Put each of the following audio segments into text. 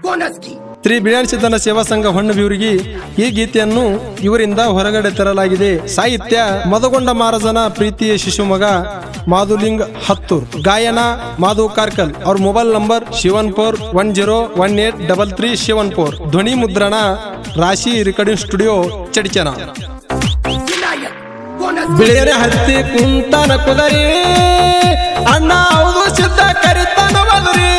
ಶ್ರೀ ಬಿಳಿಯಾಣಿ ಸಿದ್ದನ ಸೇವಾ ಸಂಘ ಹೊನ್ನಬಿವರಿಗೆ ಈ ಗೀತೆಯನ್ನು ಇವರಿಂದ ಹೊರಗಡೆ ತರಲಾಗಿದೆ. ಸಾಹಿತ್ಯ ಮದಗೊಂಡ ಮಾರಜನ ಪ್ರೀತಿಯ ಶಿಶುಮಗ ಮಾಧುಲಿಂಗ್ ಹತ್ತೂರ್, ಗಾಯನ ಮಾಧು ಕಾರ್ಕಲ್. ಅವ್ರ ಮೊಬೈಲ್ ನಂಬರ್ 7410183374. ಧ್ವನಿ ಮುದ್ರಣ ರಾಶಿ ರೆಕಾರ್ಡಿಂಗ್ ಸ್ಟುಡಿಯೋ ಚಡಿಚನ. ಬಿಳಿಯರೆ ಹತ್ತಿ ಕುಂತನ ಕುದರಿ ಅಣ್ಣ ಹೌದು ಸಿದ್ಧ ಕರಿತನ ಬದರಿ.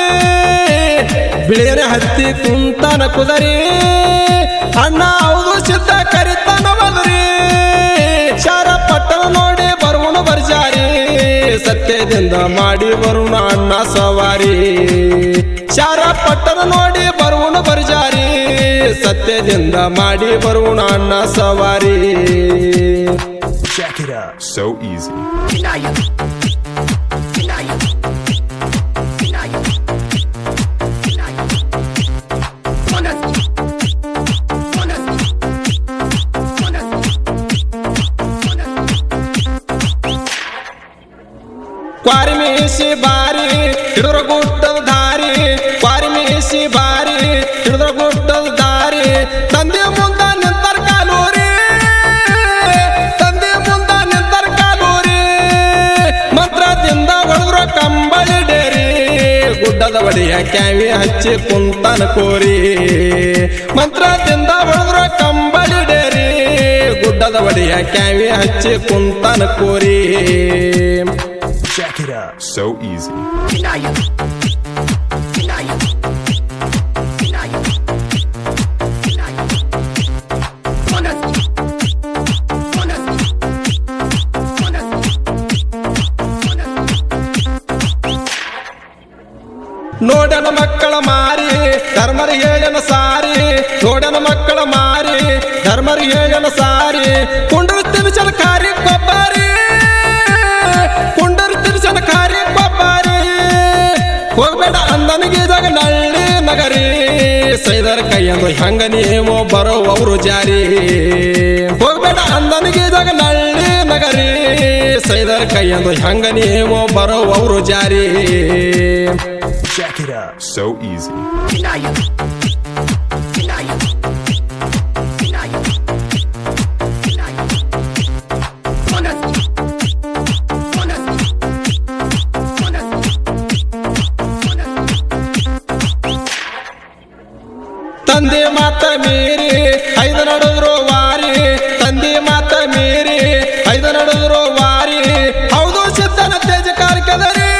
ಬಿಳಿಯರೆ ಹತ್ತಿ ಕುಂತನ ಕುದರಿ ಅಣ್ಣ ಹೌದು ಸಿದ್ಧ ಕರಿತನ ಬದರಿ. ಶಾರ ಪಟ್ಟಣ ನೋಡಿ ಬರುವಣ ಬರ್ಜಾರಿ, ಸತ್ಯದಿಂದ ಮಾಡಿ ಬರುಣ ಅಣ್ಣ ಸವಾರಿ. ಶಾರ ಪಟ್ಟಣ ನೋಡಿ ಬರುವಣ ಬರ್ಜಾರಿ, ಸತ್ಯದಿಂದ ಮಾಡಿ ಬರುವಣ ಅಣ್ಣ ಸವಾರಿ. Check it out. So easy. ಕ್ವಾರಿ ಮೀಸಿ ಬಾರಿ ಹಿಡಿದ್ರ ಗುಟ್ಟದ ದಾರಿ, ಕ್ವಾರಿ ಮೀಸಿ ಬಾರಿ ಹಿಡಿದ್ರ ಗುಟ್ಟದ ದಾರಿ. ತಂದೆ ಮುಂದ ನಿಂತರ ಕಾಲೂರಿ, ತಂದೆ ಮುಂದ ನಿಂತರ ಕಾಲೂರಿ. ಮಂತ್ರದಿಂದ ಹೊಡೆದ್ರ ಕಂಬಳಿ ಡೇರಿ, ಗುಡ್ಡದ ಬಡಿಯ ಕ್ಯಾವಿ ಹಚ್ಚಿ ಕುಂತನ ಕೋರಿ. ಮಂತ್ರದಿಂದ ಹೊಡೆದ್ರ ಕಂಬಳಿ ಡೇರಿ, ಗುಡ್ಡದ ಬಡಿಯ ಕ್ಯಾವಿ ಹಚ್ಚಿ ಕುಂತನ ಕೋರಿ. Check it out. So easy. ನೋಡನ ಮಕ್ಕಳ ಮಾರಿ ಧರ್ಮರ ಹೇಳನ ಸಾರಿ, ನೋಡನ ಮಕ್ಕಳ ಮಾರಿ ಧರ್ಮರ ಹೇಳನ ಸಾರಿ. ಕುಂಡರ ತಿರುಚನ ಕಾರಿ ಕೊಬ್ಬಾರಿ, ಕುಂಡರ ತಿರುಚನ ಕಾರಿ ಕೊಬ್ಬಾರಿ. ಹೋಗ್ಬೇಡ ಅಂದನಿಗೆ ಜಾಗ ನಳ್ಳಿ ನಗರಿ, ಸೈದರ ಕೈಯಂದು ಹೆಂಗ ನೀವು ಬರೋವರು ಜಾರಿ. ಹೋಗ್ಬೇಡ ಅಂದನಿಗೆ ಜಾಗ ನಳ್ಳಿ ನಗರಿ, ಸೈದರ ಕೈಯಂದು ಹೆಂಗ ನೀವು ಬರೋವರು ಜಾರಿ. Check it out. So easy. ತಂದೆ ಮಾತ ಮೀರಿ ಐದು ನಡೆದ್ರು ವಾರಿ, ತಂದೆ ಮಾತ ಮೀರಿ ಐದು ನಡೆದ್ರು ವಾರಿ. ಹೌದು ಸಿದ್ಧನ ತೇಜ ಕಾರ್ಕದರಿ,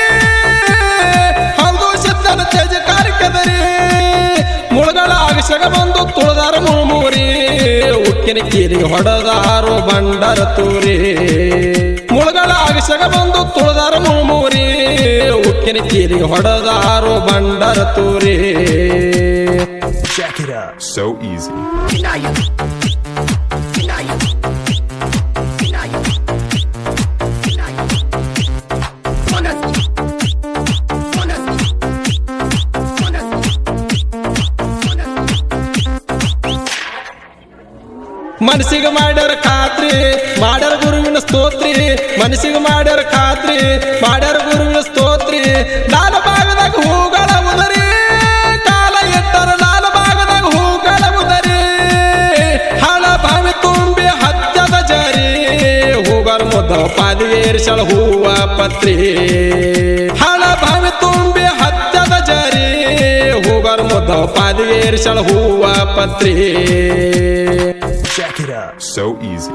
ಹೌದು ಸಿದ್ಧನ ತೇಜ ಕಾರ್ಕದರಿ. ಮುಳುಗಳ ಅಗಸಗ ಬಂದು ತುಳದಾರ ಮುಳುಮೂರಿ, ಉಕ್ಕಿನ ಕೀರಿಗೆ ಹೊಡೆದಾರು ಬಂಡರ ತೂರಿ. ಮುಳುಗಳ ಅಗಸಗ ಬಂದು ತುಳದಾರ ಮುಳುಮೂರಿ, ಉಕ್ಕಿನ ಕೀರಿಗೆ ಹೊಡೆದಾರು ಬಂಡರ ತೂರಿ. Check it out. So easy. ಮನಸ್ಸಿಗೆ ಮಾಡ್ಯಾರ ಖಾತ್ರಿ ಮಾಡ್ಯಾರ ಗುರುವಿನ ಸ್ತೋತ್ರಿ, ಮನಸ್ಸಿಗೆ ಮಾಡ್ಯಾರ ಖಾತ್ರಿ ಮಾಡ್ಯಾರ ಗುರುವಿನ ಸ್ತೋತ್ರಿ. ನಾಲ ಭಾಗದಾಗ ಹೂಗಳ ಉದರಿ, ಕಾಲ ಎಟ್ಟರ ನಾಲ ಭಾಗದಾಗ ಹೂಗಳ ಉದರಿ. ಹಳ ಬಾವಿ ತುಂಬಿ ಹತ್ಯದ ಜರಿ, ಹೂಗಳ ಮುದ್ದ ಪಾದಿಗೆ ಏರಿಸಳ ಹೂವ ಪತ್ರಿ. ಹಳ ಬಾವಿ ತುಂಬಿ ಹತ್ಯದ ಜರಿ, ಹೂಗಳ ಮುದ್ದ ಪಾದಿಗೆ ಏರಿಸಳ ಹೂವ ಪತ್ರಿ. Check it out. So easy.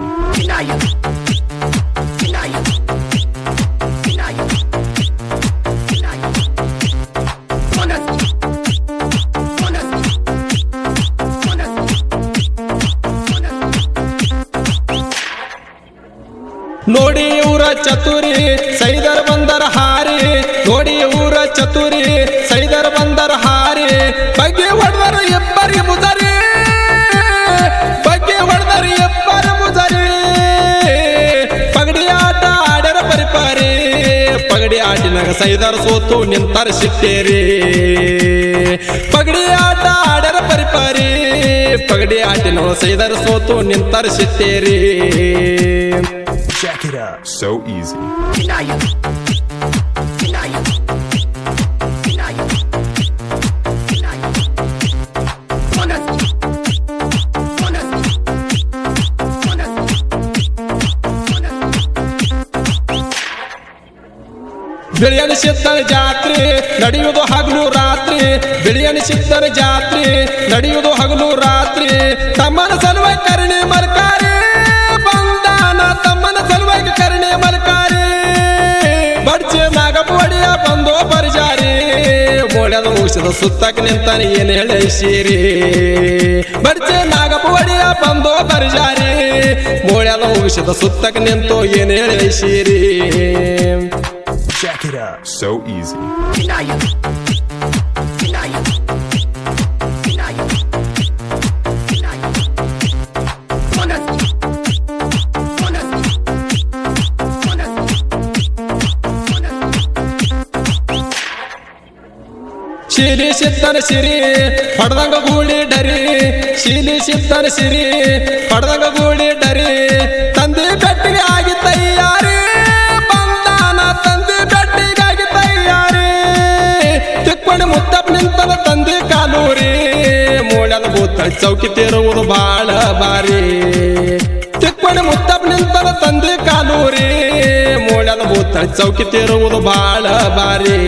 ನೋಡಿ ಊರ ಚತುರಿ ಸೈದರ್ ಬಂದರ ಹಾರಿ, ನೋಡಿ ಊರ ಚತುರಿ ಸೈದರ್ ಬಂದರ ಹಾರಿ. ಬಗ್ಗೆ ಹೊಡೆದರ ಎಬ್ಬರಿ ಮುದರಿ, ಬಗ್ಗೆ ಹೊಡೆದರ ಎಬ್ಬರ ಮುದರಿ. ಪಗಡಿ ಆಟ ಆಡರ ಪರಿಪಾರಿ, ಪಗಡಿ ಆಟಿನಾಗ ಸೈದರ್ ಸೋತು ನಿಂತರ ಸಿಟ್ಟೇರಿ. ಪಗಡಿ ಆಟ ಆಡರ ಪರಿಪಾರಿ, ಪಗಡಿ ಆಟಿನ ಸೈದರ್ ಸೋತು ನಿಂತರ ಸಿಟ್ಟೇರಿ. Check it out. So easy. ಬಿಳಿಯನ ಸಿದ್ಧನ ಜಾತ್ರೆ ನಡೆಯುವುದು ಹಗಲು ರಾತ್ರಿ ಬಿಳಿಯನ ಸಿದ್ಧನ ಜಾತ್ರೆ ನಡೆಯುವುದು ಹಗಲು ರಾತ್ರಿ ತಮ್ಮನ ಸಲುವಾಗಿ ಕರುಣೆ ಮಲ್ಕಾರಿ ಬಂದಾನ ತಮ್ಮನ ಸಲುವಾಗಿ ಕರುಣೆ ಮಲ್ಕಾರಿ ಬಡ್ಚೆ ನಾಗಪ್ಪ ಒಡೆಯ ಬಂದೋ ಪರಿಜಾರಿ ಮೋಳ್ಯದ ಮುಗಿಸಿದ ಸುತ್ತಕ್ಕೆ ನಿಂತಾನೆ ಏನು ಹೇಳಿಸಿರಿ ಬಡ್ಚೆ ನಾಗಪ್ಪ ಒಡೆಯ ಬಂದೋ ಪರಿಜಾರಿ ಮೋಳ್ಯದ ಮುಗಿಸಿದ ಸುತ್ತಕ್ಕೆ ನಿಂತು ಏನು ಹೇಳಿಸಿರಿ Check it out. So easy. ಶಿಲಿ ಸಿತ್ತನ ಸಿರಿ ಹೊಡೆದಂಗ ಗೂಳಿ ಡರಿ ಶಿಲಿ ಸಿತ್ತನ ಸಿರಿ ಹೊಡೆದಂಗ ಗೂಳಿ ಡರಿ ತಂದೆ ಬೆಟ್ಟಿಗೆ ಆಗಿ ತಯ್ಯಾರಿ ಬಂದಾನ ತಂದೆ ಬೆಟ್ಟಿಗಾಗಿ ತಯ್ಯಾರಿ ತಿಕ್ಕೊಂಡು ಮುತ್ತಪ್ಪ ನಿಂತನ ತಂದೆ ಕಾಲೂರಿ ಮೋಳ್ಯದ ಭೂತ ಚೌಕಿ ತೇರುವುದು ಬಾಳ ಬಾರಿ ತಿಕ್ಕೊಂಡು ಮುತ್ತಪ್ಪ ನಿಂತನ ತಂದೆ ಕಾಲೂರಿ ಮೋಳ್ಯದ ಭೂತ ಚೌಕಿ ತೇರುವುದು ಬಾಳ ಬಾರಿ